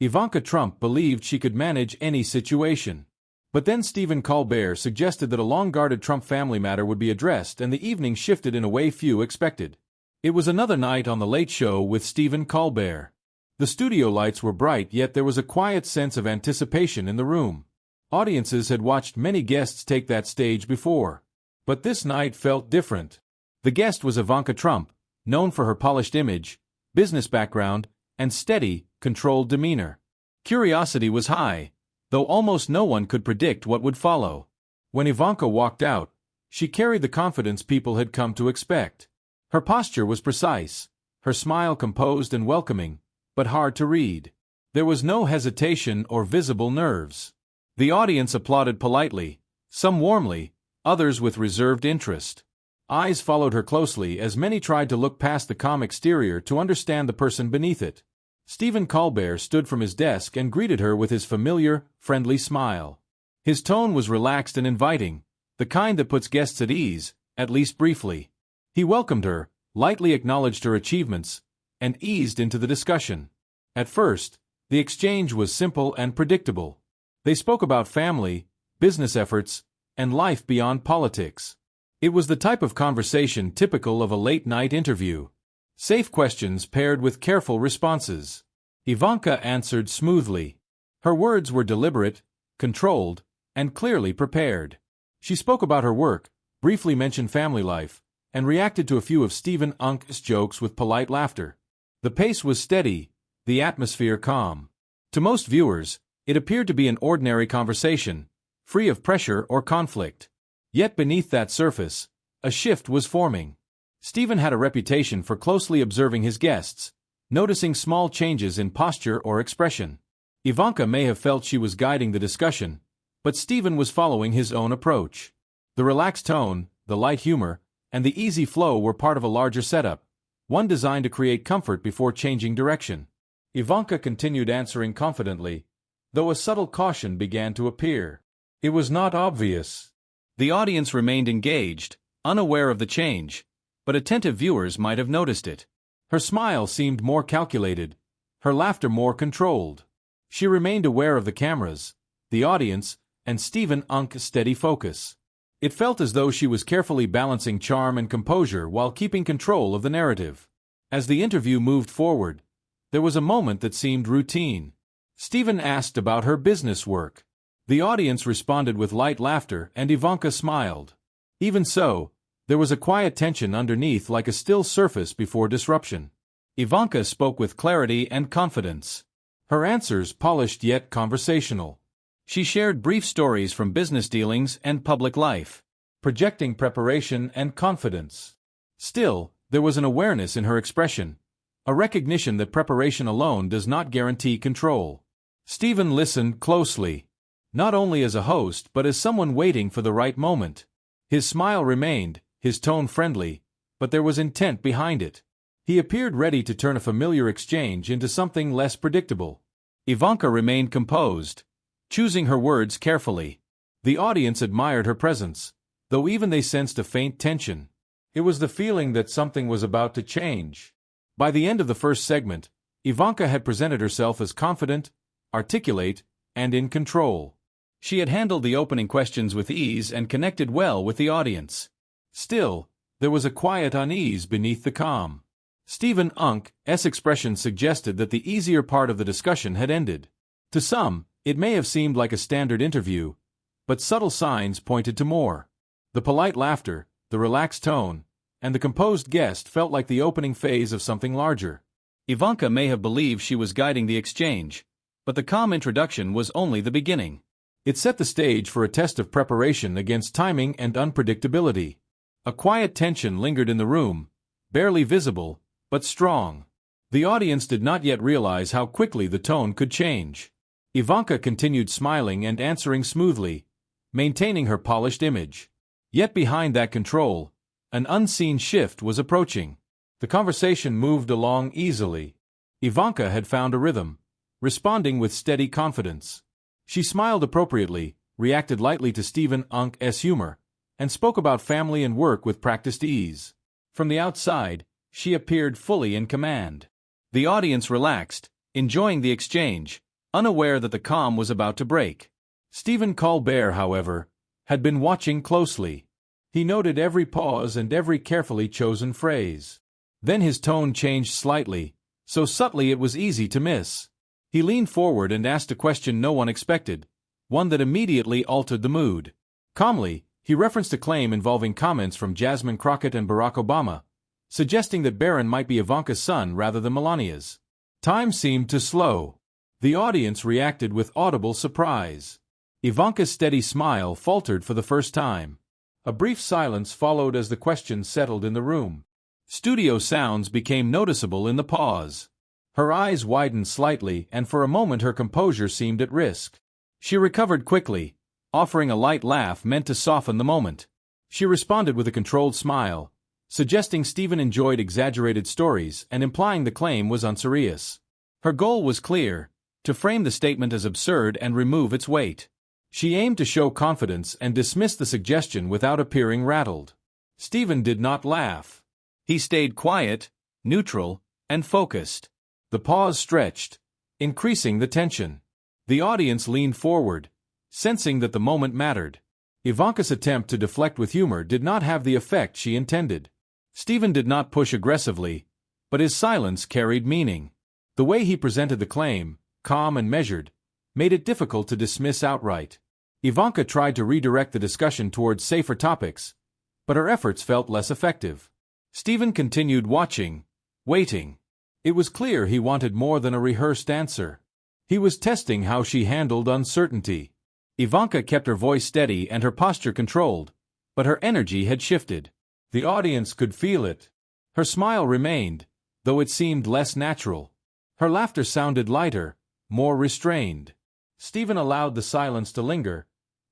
Ivanka Trump believed she could manage any situation. But then Stephen Colbert suggested that a long-guarded Trump family matter would be addressed, and the evening shifted in a way few expected. It was another night on The Late Show with Stephen Colbert. The studio lights were bright, yet there was a quiet sense of anticipation in the room. Audiences had watched many guests take that stage before. But this night felt different. The guest was Ivanka Trump, known for her polished image, business background, and steady, controlled demeanor. Curiosity was high, though almost no one could predict what would follow. When Ivanka walked out, she carried the confidence people had come to expect. Her posture was precise, her smile composed and welcoming, but hard to read. There was no hesitation or visible nerves. The audience applauded politely, some warmly, others with reserved interest. Eyes followed her closely as many tried to look past the calm exterior to understand the person beneath it. Stephen Colbert stood from his desk and greeted her with his familiar, friendly smile. His tone was relaxed and inviting, the kind that puts guests at ease, at least briefly. He welcomed her, lightly acknowledged her achievements, and eased into the discussion. At first, the exchange was simple and predictable. They spoke about family, business efforts, and life beyond politics. It was the type of conversation typical of a late-night interview. Safe questions paired with careful responses. Ivanka answered smoothly. Her words were deliberate, controlled, and clearly prepared. She spoke about her work, briefly mentioned family life, and reacted to a few of Stephen's jokes with polite laughter. The pace was steady, the atmosphere calm. To most viewers, it appeared to be an ordinary conversation, free of pressure or conflict. Yet beneath that surface, a shift was forming. Stephen had a reputation for closely observing his guests, noticing small changes in posture or expression. Ivanka may have felt she was guiding the discussion, but Stephen was following his own approach. The relaxed tone, the light humor, and the easy flow were part of a larger setup, one designed to create comfort before changing direction. Ivanka continued answering confidently, though a subtle caution began to appear. It was not obvious. The audience remained engaged, unaware of the change, but attentive viewers might have noticed it. Her smile seemed more calculated, her laughter more controlled. She remained aware of the cameras, the audience, and Stephen's steady focus. It felt as though she was carefully balancing charm and composure while keeping control of the narrative. As the interview moved forward, there was a moment that seemed routine. Stephen asked about her business work. The audience responded with light laughter, and Ivanka smiled. Even so, there was a quiet tension underneath, like a still surface before disruption. Ivanka spoke with clarity and confidence. Her answers polished yet conversational. She shared brief stories from business dealings and public life, projecting preparation and confidence. Still, there was an awareness in her expression, a recognition that preparation alone does not guarantee control. Stephen listened closely, not only as a host but as someone waiting for the right moment. His smile remained, his tone friendly, but there was intent behind it. He appeared ready to turn a familiar exchange into something less predictable. Ivanka remained composed, choosing her words carefully. The audience admired her presence, though even they sensed a faint tension. It was the feeling that something was about to change. By the end of the first segment, Ivanka had presented herself as confident, articulate, and in control. She had handled the opening questions with ease and connected well with the audience. Still, there was a quiet unease beneath the calm. Stephen's expression suggested that the easier part of the discussion had ended. To some, it may have seemed like a standard interview, but subtle signs pointed to more. The polite laughter, the relaxed tone, and the composed guest felt like the opening phase of something larger. Ivanka may have believed she was guiding the exchange, but the calm introduction was only the beginning. It set the stage for a test of preparation against timing and unpredictability. A quiet tension lingered in the room, barely visible, but strong. The audience did not yet realize how quickly the tone could change. Ivanka continued smiling and answering smoothly, maintaining her polished image. Yet behind that control, an unseen shift was approaching. The conversation moved along easily. Ivanka had found a rhythm, responding with steady confidence. She smiled appropriately, reacted lightly to Stephen's humor, and spoke about family and work with practiced ease. From the outside, she appeared fully in command. The audience relaxed, enjoying the exchange, unaware that the calm was about to break. Stephen Colbert, however, had been watching closely. He noted every pause and every carefully chosen phrase. Then his tone changed slightly, so subtly it was easy to miss. He leaned forward and asked a question no one expected, one that immediately altered the mood. Calmly, he referenced a claim involving comments from Jasmine Crockett and Barack Obama, suggesting that Barron might be Ivanka's son rather than Melania's. Time seemed to slow. The audience reacted with audible surprise. Ivanka's steady smile faltered for the first time. A brief silence followed as the question settled in the room. Studio sounds became noticeable in the pause. Her eyes widened slightly, and for a moment her composure seemed at risk. She recovered quickly, offering a light laugh meant to soften the moment. She responded with a controlled smile, suggesting Stephen enjoyed exaggerated stories and implying the claim was unserious. Her goal was clear: to frame the statement as absurd and remove its weight. She aimed to show confidence and dismissed the suggestion without appearing rattled. Stephen did not laugh. He stayed quiet, neutral, and focused. The pause stretched, increasing the tension. The audience leaned forward, sensing that the moment mattered. Ivanka's attempt to deflect with humor did not have the effect she intended. Stephen did not push aggressively, but his silence carried meaning. The way he presented the claim, calm and measured, made it difficult to dismiss outright. Ivanka tried to redirect the discussion towards safer topics, but her efforts felt less effective. Stephen continued watching, waiting. It was clear he wanted more than a rehearsed answer. He was testing how she handled uncertainty. Ivanka kept her voice steady and her posture controlled, but her energy had shifted. The audience could feel it. Her smile remained, though it seemed less natural. Her laughter sounded lighter, more restrained. Stephen allowed the silence to linger,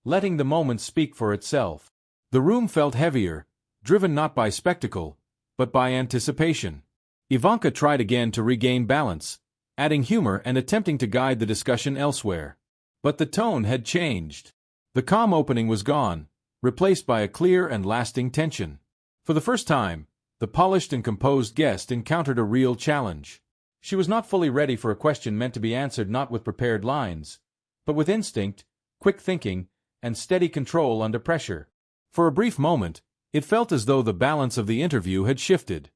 letting the moment speak for itself. The room felt heavier, driven not by spectacle, but by anticipation. Ivanka tried again to regain balance, adding humor and attempting to guide the discussion elsewhere. But the tone had changed. The calm opening was gone, replaced by a clear and lasting tension. For the first time, the polished and composed guest encountered a real challenge. She was not fully ready for a question meant to be answered not with prepared lines, but with instinct, quick thinking, and steady control under pressure. For a brief moment, it felt as though the balance of the interview had shifted.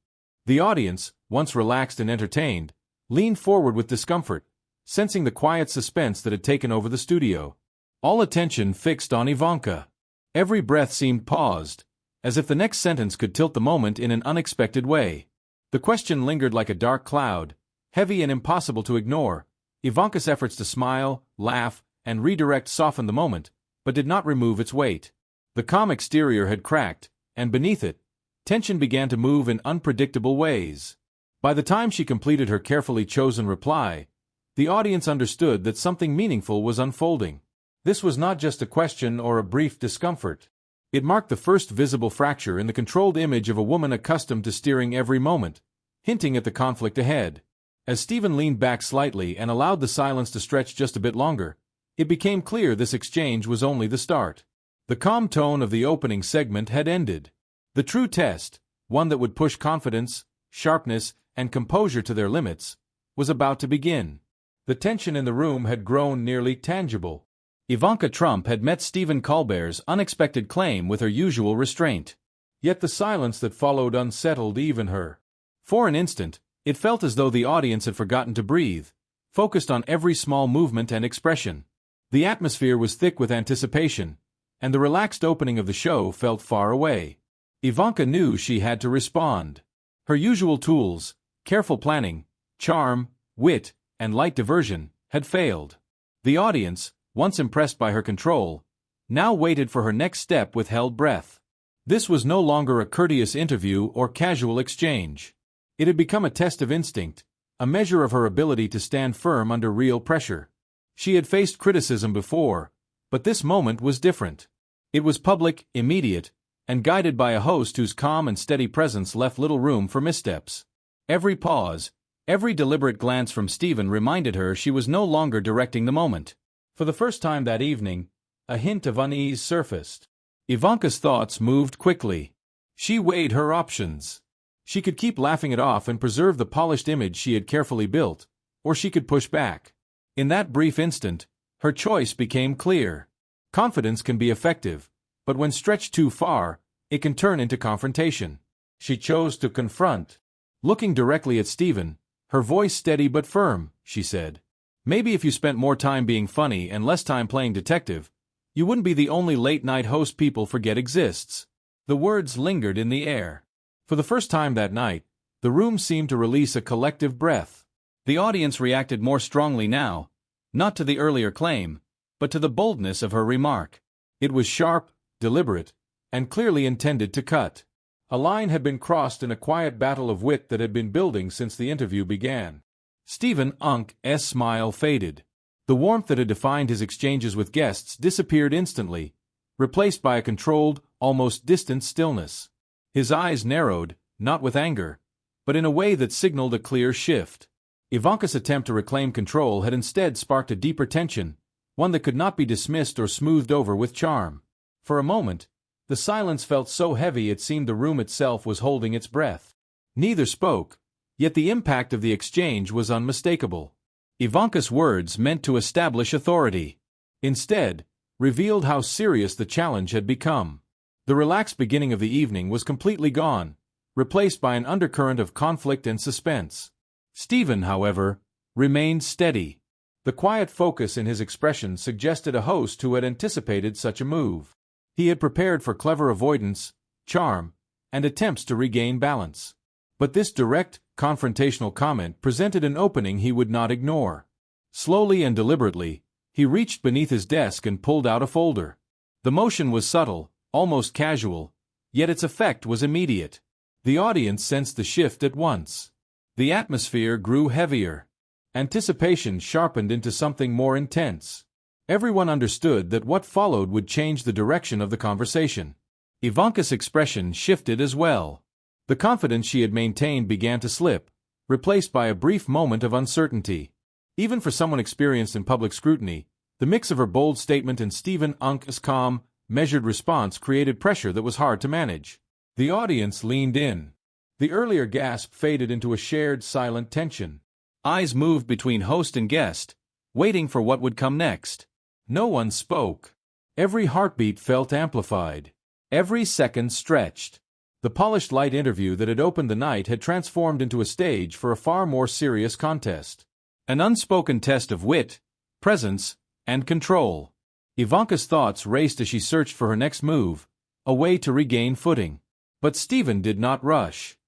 The audience, once relaxed and entertained, leaned forward with discomfort, sensing the quiet suspense that had taken over the studio. All attention fixed on Ivanka. Every breath seemed paused, as if the next sentence could tilt the moment in an unexpected way. The question lingered like a dark cloud, heavy and impossible to ignore. Ivanka's efforts to smile, laugh, and redirect softened the moment, but did not remove its weight. The calm exterior had cracked, and beneath it, tension began to move in unpredictable ways. By the time she completed her carefully chosen reply, the audience understood that something meaningful was unfolding. This was not just a question or a brief discomfort. It marked the first visible fracture in the controlled image of a woman accustomed to steering every moment, hinting at the conflict ahead. As Stephen leaned back slightly and allowed the silence to stretch just a bit longer, it became clear this exchange was only the start. The calm tone of the opening segment had ended. The true test, one that would push confidence, sharpness, and composure to their limits, was about to begin. The tension in the room had grown nearly tangible. Ivanka Trump had met Stephen Colbert's unexpected claim with her usual restraint. Yet the silence that followed unsettled even her. For an instant, it felt as though the audience had forgotten to breathe, focused on every small movement and expression. The atmosphere was thick with anticipation, and the relaxed opening of the show felt far away. Ivanka knew she had to respond. Her usual tools, careful planning, charm, wit, and light diversion, had failed. The audience, once impressed by her control, now waited for her next step with held breath. This was no longer a courteous interview or casual exchange. It had become a test of instinct, a measure of her ability to stand firm under real pressure. She had faced criticism before, but this moment was different. It was public, immediate, and guided by a host whose calm and steady presence left little room for missteps. Every pause, every deliberate glance from Stephen reminded her she was no longer directing the moment. For the first time that evening, a hint of unease surfaced. Ivanka's thoughts moved quickly. She weighed her options. She could keep laughing it off and preserve the polished image she had carefully built, or she could push back. In that brief instant, her choice became clear. Confidence can be effective, but when stretched too far, it can turn into confrontation. She chose to confront. Looking directly at Stephen, her voice steady but firm, she said, "Maybe if you spent more time being funny and less time playing detective, you wouldn't be the only late-night host people forget exists." The words lingered in the air. For the first time that night, the room seemed to release a collective breath. The audience reacted more strongly now, not to the earlier claim, but to the boldness of her remark. It was sharp, deliberate, and clearly intended to cut. A line had been crossed in a quiet battle of wit that had been building since the interview began. Stephen Unk's smile faded. The warmth that had defined his exchanges with guests disappeared instantly, replaced by a controlled, almost distant stillness. His eyes narrowed, not with anger, but in a way that signaled a clear shift. Ivanka's attempt to reclaim control had instead sparked a deeper tension, one that could not be dismissed or smoothed over with charm. For a moment, the silence felt so heavy it seemed the room itself was holding its breath. Neither spoke, yet the impact of the exchange was unmistakable. Ivanka's words meant to establish authority. Instead, revealed how serious the challenge had become. The relaxed beginning of the evening was completely gone, replaced by an undercurrent of conflict and suspense. Stephen, however, remained steady. The quiet focus in his expression suggested a host who had anticipated such a move. He had prepared for clever avoidance, charm, and attempts to regain balance. But this direct, confrontational comment presented an opening he would not ignore. Slowly and deliberately, he reached beneath his desk and pulled out a folder. The motion was subtle, almost casual, yet its effect was immediate. The audience sensed the shift at once. The atmosphere grew heavier. Anticipation sharpened into something more intense. Everyone understood that what followed would change the direction of the conversation. Ivanka's expression shifted as well. The confidence she had maintained began to slip, replaced by a brief moment of uncertainty. Even for someone experienced in public scrutiny, the mix of her bold statement and Stephen Unk's calm, measured response created pressure that was hard to manage. The audience leaned in. The earlier gasp faded into a shared, silent tension. Eyes moved between host and guest, waiting for what would come next. No one spoke. Every heartbeat felt amplified. Every second stretched. The polished light interview that had opened the night had transformed into a stage for a far more serious contest. An unspoken test of wit, presence, and control. Ivanka's thoughts raced as she searched for her next move, a way to regain footing. But Stephen did not rush.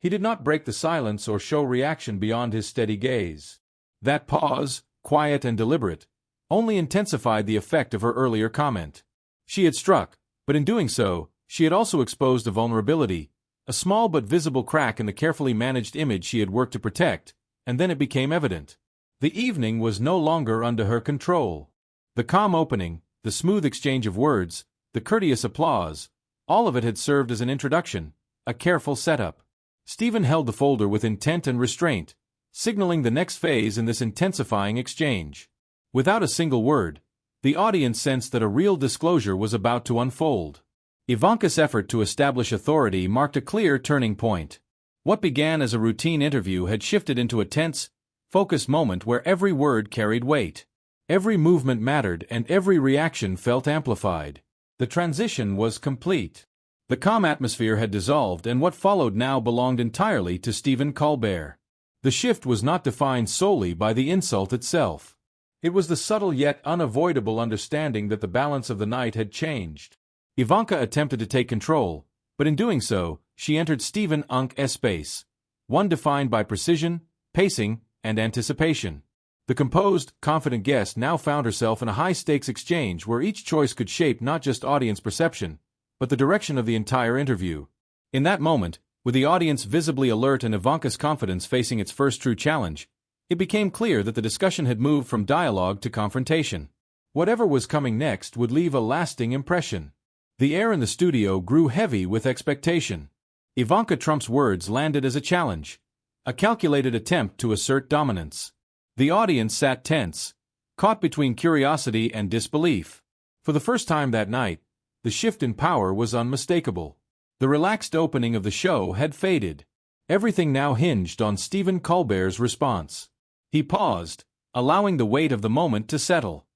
He did not break the silence or show reaction beyond his steady gaze. That pause, quiet and deliberate, only intensified the effect of her earlier comment. She had struck, but in doing so, she had also exposed a vulnerability, a small but visible crack in the carefully managed image she had worked to protect, and then it became evident. The evening was no longer under her control. The calm opening, the smooth exchange of words, the courteous applause, all of it had served as an introduction, a careful setup. Stephen held the folder with intent and restraint, signaling the next phase in this intensifying exchange. Without a single word, the audience sensed that a real disclosure was about to unfold. Ivanka's effort to establish authority marked a clear turning point. What began as a routine interview had shifted into a tense, focused moment where every word carried weight. Every movement mattered and every reaction felt amplified. The transition was complete. The calm atmosphere had dissolved and what followed now belonged entirely to Stephen Colbert. The shift was not defined solely by the insult itself. It was the subtle yet unavoidable understanding that the balance of the night had changed. Ivanka attempted to take control, but in doing so, she entered Stephen Unk's space, one defined by precision, pacing, and anticipation. The composed, confident guest now found herself in a high-stakes exchange where each choice could shape not just audience perception, but the direction of the entire interview. In that moment, with the audience visibly alert and Ivanka's confidence facing its first true challenge, it became clear that the discussion had moved from dialogue to confrontation. Whatever was coming next would leave a lasting impression. The air in the studio grew heavy with expectation. Ivanka Trump's words landed as a challenge, a calculated attempt to assert dominance. The audience sat tense, caught between curiosity and disbelief. For the first time that night, the shift in power was unmistakable. The relaxed opening of the show had faded. Everything now hinged on Stephen Colbert's response. He paused, allowing the weight of the moment to settle.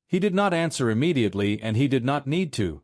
He did not answer immediately and he did not need to.